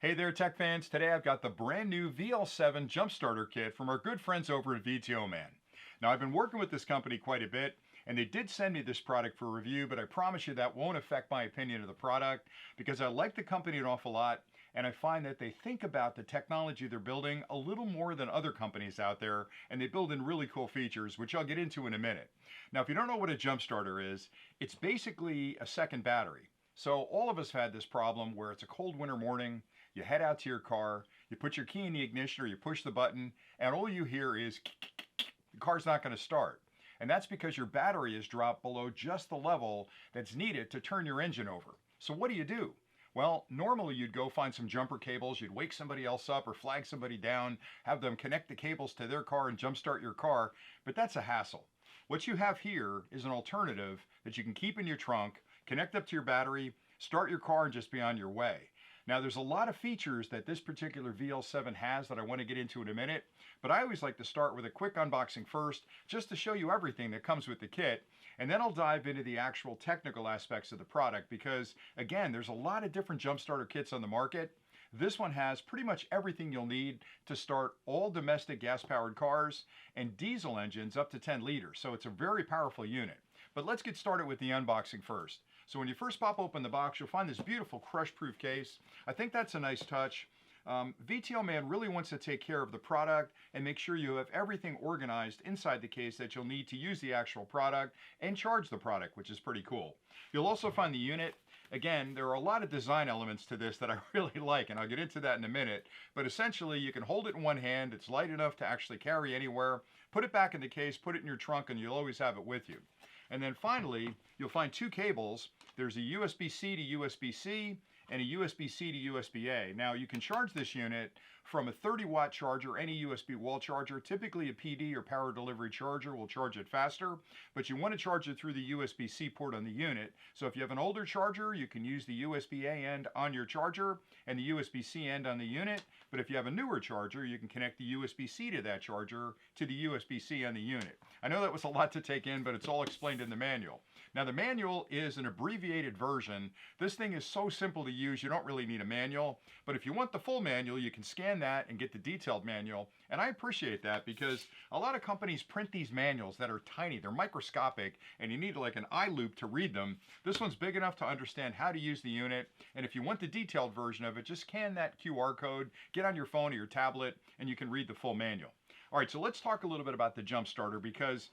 Hey there, tech fans. Today I've got the brand new VL7 jump starter kit from our good friends over at VTOMAN. Now, I've been working with this company quite a bit, and they did send me this product for review, but I promise you that won't affect my opinion of the product because I like the company an awful lot, and I find that they think about the technology they're building a little more than other companies out there, and they build in really cool features, which I'll get into in a minute. Now, if you don't know what a jump starter is, it's basically a second battery. So all of us have had this problem where it's a cold winter morning, you head out to your car, you put your key in the ignition or you push the button, and all you hear is the car's not going to start. And that's because your battery is dropped below just the level that's needed to turn your engine over. So what do? Well, normally you'd go find some jumper cables, you'd wake somebody else up or flag somebody down, have them connect the cables to their car and jumpstart your car, but that's a hassle. What you have here is an alternative that you can keep in your trunk, connect up to your battery, start your car, and just be on your way. Now, there's a lot of features that this particular VL7 has that I want to get into in a minute, but I always like to start with a quick unboxing first, just to show you everything that comes with the kit, and then I'll dive into the actual technical aspects of the product because, again, there's a lot of different jump starter kits on the market. This one has pretty much everything you'll need to start all domestic gas-powered cars and diesel engines up to 10 liters, so it's a very powerful unit. But let's get started with the unboxing first. So when you first pop open the box, you'll find this beautiful crush-proof case. I think that's a nice touch. VTOMAN really wants to take care of the product and make sure you have everything organized inside the case that you'll need to use the actual product and charge the product, which is pretty cool. You'll also find the unit. Again, there are a lot of design elements to this that I really like, and I'll get into that in a minute. But essentially, you can hold it in one hand. It's light enough to actually carry anywhere. Put it back in the case, put it in your trunk, and you'll always have it with you. And then finally, you'll find two cables. There's a USB-C to USB-C and a USB-C to USB-A. Now, you can charge this unit from a 30-watt charger, any USB wall charger. Typically, a PD or power delivery charger will charge it faster, but you want to charge it through the USB-C port on the unit. So if you have an older charger, you can use the USB-A end on your charger and the USB-C end on the unit. But if you have a newer charger, you can connect the USB-C to that charger to the USB-C on the unit. I know that was a lot to take in, but it's all explained in the manual. Now, the manual is an abbreviated version. This thing is so simple to use, you don't really need a manual. But if you want the full manual, you can scan that and get the detailed manual. And I appreciate that because a lot of companies print these manuals that are tiny, they're microscopic, and you need like an eye loop to read them. This one's big enough to understand how to use the unit. And if you want the detailed version of it, just scan that QR code, get on your phone or your tablet, and you can read the full manual. All right, so let's talk a little bit about the jump starter because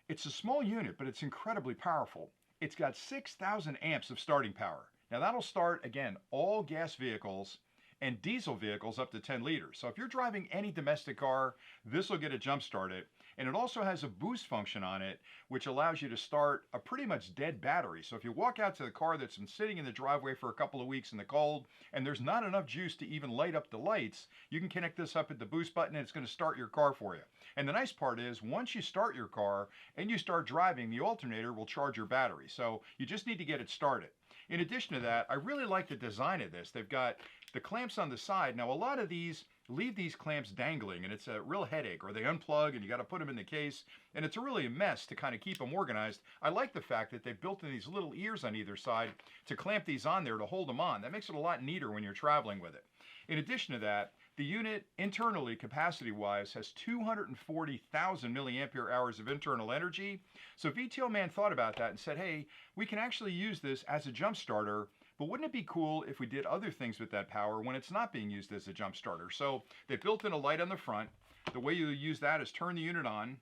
it's a small unit, but it's incredibly powerful. It's got 6,000 amps of starting power. Now that'll start, again, all gas vehicles and diesel vehicles up to 10 liters. So if you're driving any domestic car, this will get it jump started. And it also has a boost function on it, which allows you to start a pretty much dead battery. So if you walk out to the car that's been sitting in the driveway for a couple of weeks in the cold, and there's not enough juice to even light up the lights, you can connect this up at the boost button and it's going to start your car for you. And the nice part is, once you start your car and you start driving, the alternator will charge your battery. So you just need to get it started. In addition to that, I really like the design of this. They've got the clamps on the side. Now, a lot of these leave these clamps dangling, and it's a real headache, or they unplug and you got to put them in the case, and it's really a mess to kind of keep them organized. I like the fact that they've built in these little ears on either side to clamp these on there to hold them on. That makes it a lot neater when you're traveling with it. In addition to that, the unit internally, capacity-wise, has 240,000 milliampere hours of internal energy. So VTOMAN thought about that and said, hey, we can actually use this as a jump starter, but wouldn't it be cool if we did other things with that power when it's not being used as a jump starter? So they built in a light on the front. The way you use that is turn the unit on,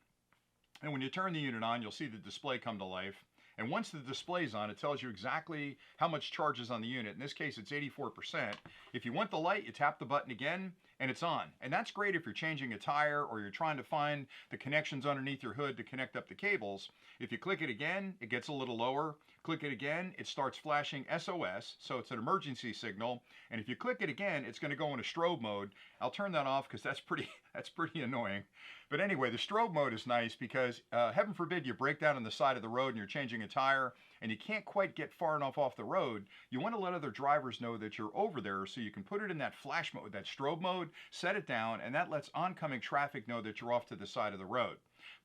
and when you turn the unit on, you'll see the display come to life. And once the display's on, it tells you exactly how much charge is on the unit. In this case, it's 84%. If you want the light, you tap the button again, and it's on. And that's great if you're changing a tire or you're trying to find the connections underneath your hood to connect up the cables. If you click it again, it gets a little lower. Click it again, it starts flashing SOS, so it's an emergency signal. And if you click it again, it's going to go into strobe mode. I'll turn that off because that's pretty annoying. But anyway, the strobe mode is nice because heaven forbid you break down on the side of the road and you're changing a tire and you can't quite get far enough off the road. You want to let other drivers know that you're over there, so you can put it in that flash mode, that strobe mode, set it down, and that lets oncoming traffic know that you're off to the side of the road.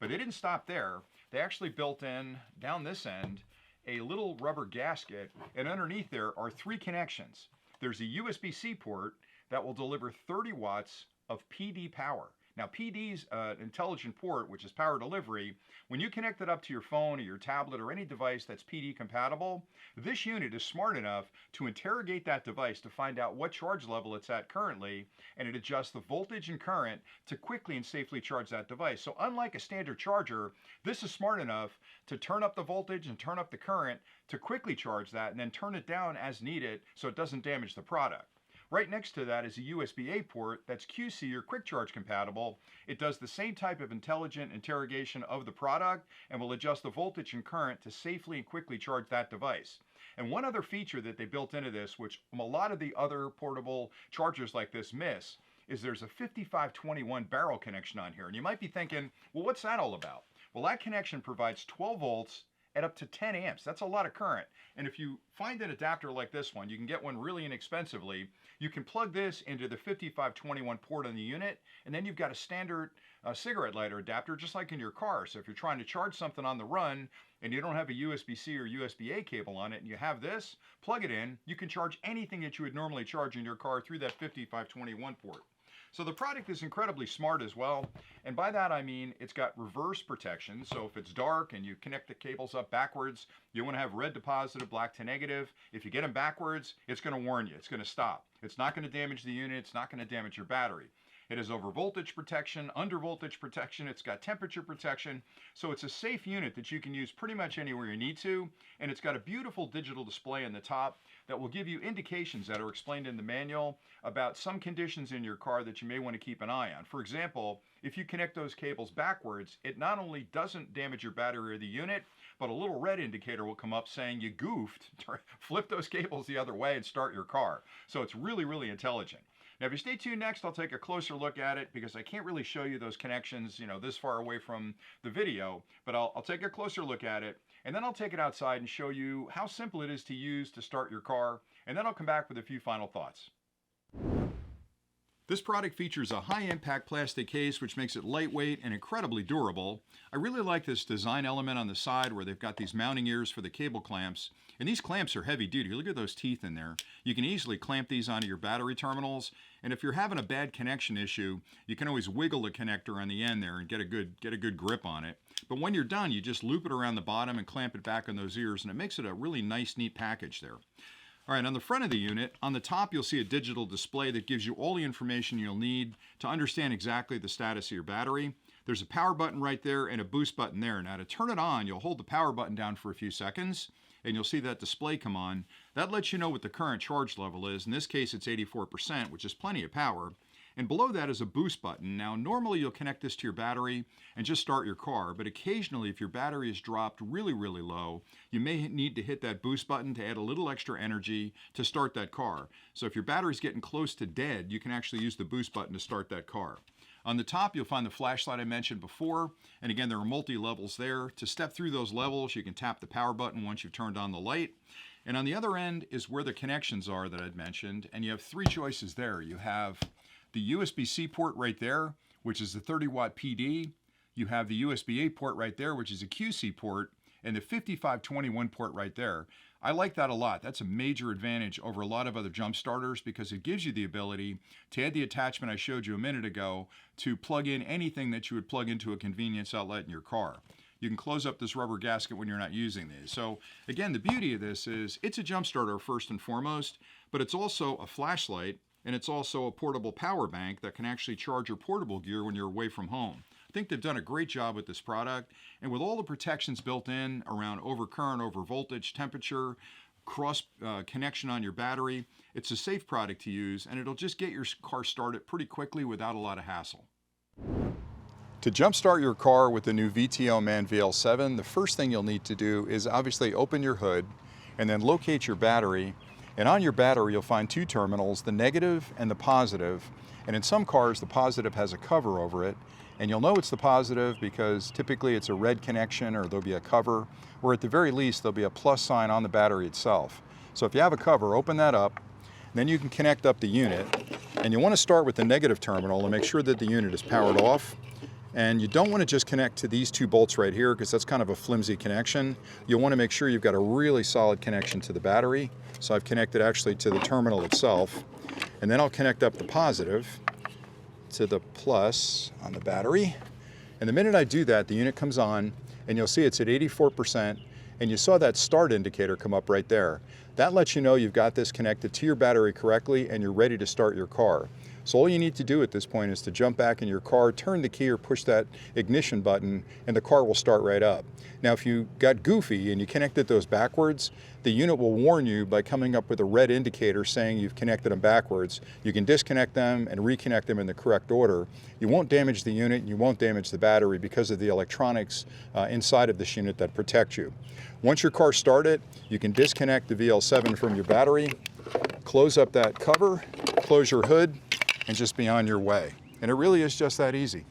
But they didn't stop there. They actually built in, down this end, a little rubber gasket, and underneath there are three connections. There's a USB-C port, that will deliver 30 watts of PD power. Now, PD's intelligent port, which is power delivery, when you connect it up to your phone or your tablet or any device that's PD compatible, this unit is smart enough to interrogate that device to find out what charge level it's at currently, and it adjusts the voltage and current to quickly and safely charge that device. So unlike a standard charger, this is smart enough to turn up the voltage and turn up the current to quickly charge that and then turn it down as needed so it doesn't damage the product. Right next to that is a USB-A port that's QC or quick charge compatible. It does the same type of intelligent interrogation of the product and will adjust the voltage and current to safely and quickly charge that device. And one other feature that they built into this, which a lot of the other portable chargers like this miss, is there's a 5521 barrel connection on here. And you might be thinking, well, what's that all about? Well, that connection provides 12 volts at up to 10 amps. That's a lot of current. And if you find an adapter like this one, you can get one really inexpensively. You can plug this into the 5521 port on the unit, and then you've got a standard cigarette lighter adapter, just like in your car. So if you're trying to charge something on the run and you don't have a USB-C or USB-A cable on it, and you have this, plug it in, you can charge anything that you would normally charge in your car through that 5521 port. So the product is incredibly smart as well, and by that I mean it's got reverse protection. So if it's dark and you connect the cables up backwards, you want to have red to positive, black to negative. If you get them backwards, it's going to warn you. It's going to stop. It's not going to damage the unit. It's not going to damage your battery. It has over voltage protection, under voltage protection. It's got temperature protection. So it's a safe unit that you can use pretty much anywhere you need to. And it's got a beautiful digital display on the top that will give you indications that are explained in the manual about some conditions in your car that you may want to keep an eye on. For example, if you connect those cables backwards, it not only doesn't damage your battery or the unit, but a little red indicator will come up saying you goofed. Flip those cables the other way and start your car. So it's really, really intelligent. Now, if you stay tuned next, I'll take a closer look at it because I can't really show you those connections, this far away from the video, but I'll take a closer look at it, and then I'll take it outside and show you how simple it is to use to start your car, and then I'll come back with a few final thoughts. This product features a high-impact plastic case which makes it lightweight and incredibly durable. I really like this design element on the side where they've got these mounting ears for the cable clamps. And these clamps are heavy duty. Look at those teeth in there. You can easily clamp these onto your battery terminals. And if you're having a bad connection issue, you can always wiggle the connector on the end there and get a good grip on it. But when you're done, you just loop it around the bottom and clamp it back on those ears, and it makes it a really nice, neat package there. All right, on the front of the unit, on the top, you'll see a digital display that gives you all the information you'll need to understand exactly the status of your battery. There's a power button right there and a boost button there. Now, to turn it on, you'll hold the power button down for a few seconds, and you'll see that display come on. That lets you know what the current charge level is. In this case, it's 84%, which is plenty of power. And below that is a boost button. Now, normally you'll connect this to your battery and just start your car, but occasionally if your battery is dropped really, really low, you may need to hit that boost button to add a little extra energy to start that car. So if your battery's getting close to dead, you can actually use the boost button to start that car. On the top, you'll find the flashlight I mentioned before, and again, there are multi-levels there. To step through those levels, you can tap the power button once you've turned on the light. And on the other end is where the connections are that I'd mentioned, and you have three choices there. You have the USB-C port right there, which is the 30-watt PD. You have the USB-A port right there, which is a QC port, and the 5521 port right there. I like that a lot. That's a major advantage over a lot of other jump starters because it gives you the ability to add the attachment I showed you a minute ago to plug in anything that you would plug into a convenience outlet in your car. You can close up this rubber gasket when you're not using these. So again, the beauty of this is it's a jump starter first and foremost, but it's also a flashlight, and it's also a portable power bank that can actually charge your portable gear when you're away from home. I think they've done a great job with this product, and with all the protections built in around overcurrent, over voltage, temperature, cross connection on your battery, it's a safe product to use, and it'll just get your car started pretty quickly without a lot of hassle. To jumpstart your car with the new VTOMAN VL7, the first thing you'll need to do is obviously open your hood and then locate your battery. And on your battery, you'll find two terminals, the negative and the positive. And in some cars, the positive has a cover over it. And you'll know it's the positive because typically it's a red connection or there'll be a cover, or at the very least, there'll be a plus sign on the battery itself. So if you have a cover, open that up. Then you can connect up the unit. And you want to start with the negative terminal and make sure that the unit is powered off. And you don't want to just connect to these two bolts right here because that's kind of a flimsy connection. You'll want to make sure you've got a really solid connection to the battery. So I've connected actually to the terminal itself. And then I'll connect up the positive to the plus on the battery. And the minute I do that, the unit comes on and you'll see it's at 84%. And you saw that start indicator come up right there. That lets you know you've got this connected to your battery correctly and you're ready to start your car. So all you need to do at this point is to jump back in your car, turn the key or push that ignition button, and the car will start right up. Now if you got goofy and you connected those backwards, the unit will warn you by coming up with a red indicator saying you've connected them backwards. You can disconnect them and reconnect them in the correct order. You won't damage the unit and you won't damage the battery because of the electronics inside of this unit that protect you. Once your car started, you can disconnect the VL7 from your battery, close up that cover, close your hood, and just be on your way. And it really is just that easy.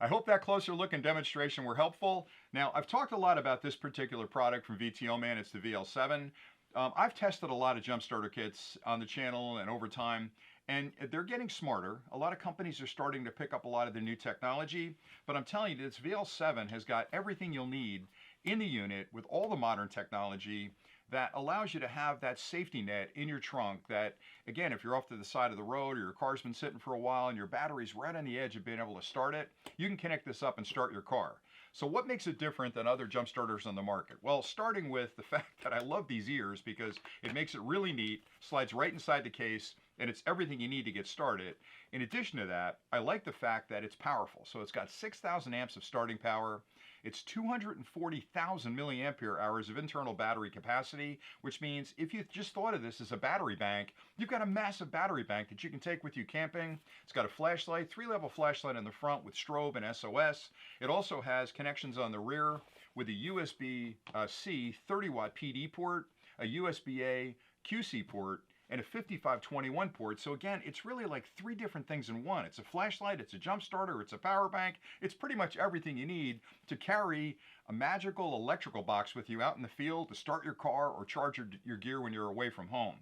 I hope that closer look and demonstration were helpful. Now, I've talked a lot about this particular product from VTOMAN. It's the VL7. I've tested a lot of jump starter kits on the channel and over time, and they're getting smarter. A lot of companies are starting to pick up a lot of the new technology, but I'm telling you, this VL7 has got everything you'll need in the unit with all the modern technology that allows you to have that safety net in your trunk that, again, if you're off to the side of the road or your car's been sitting for a while and your battery's right on the edge of being able to start it, you can connect this up and start your car. So what makes it different than other jump starters on the market? Well, starting with the fact that I love these ears because it makes it really neat, slides right inside the case, and it's everything you need to get started. In addition to that, I like the fact that it's powerful. So it's got 6,000 amps of starting power. It's 240,000 milliampere hours of internal battery capacity, which means if you just thought of this as a battery bank, you've got a massive battery bank that you can take with you camping. It's got a flashlight, 3-level flashlight in the front with strobe and SOS. It also has connections on the rear with a USB-C 30-watt PD port, a USB-A QC port, and a 5521 port. So again, it's really like 3 different things in one. It's a flashlight, it's a jump starter, it's a power bank. It's pretty much everything you need to carry a magical electrical box with you out in the field to start your car or charge your gear when you're away from home.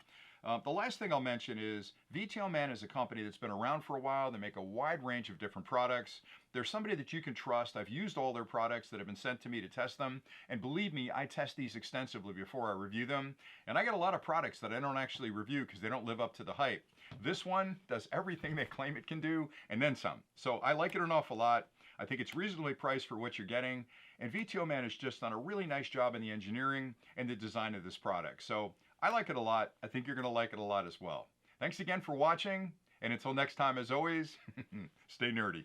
The last thing I'll mention is VTOMAN is a company that's been around for a while. They make a wide range of different products. They're somebody that you can trust. I've used all their products that have been sent to me to test them. And believe me, I test these extensively before I review them. And I got a lot of products that I don't actually review because they don't live up to the hype. This one does everything they claim it can do and then some. So I like it an awful lot. I think it's reasonably priced for what you're getting. And VTOMAN has just done a really nice job in the engineering and the design of this product. So I like it a lot. I think you're going to like it a lot as well. Thanks again for watching. And until next time, as always, stay nerdy.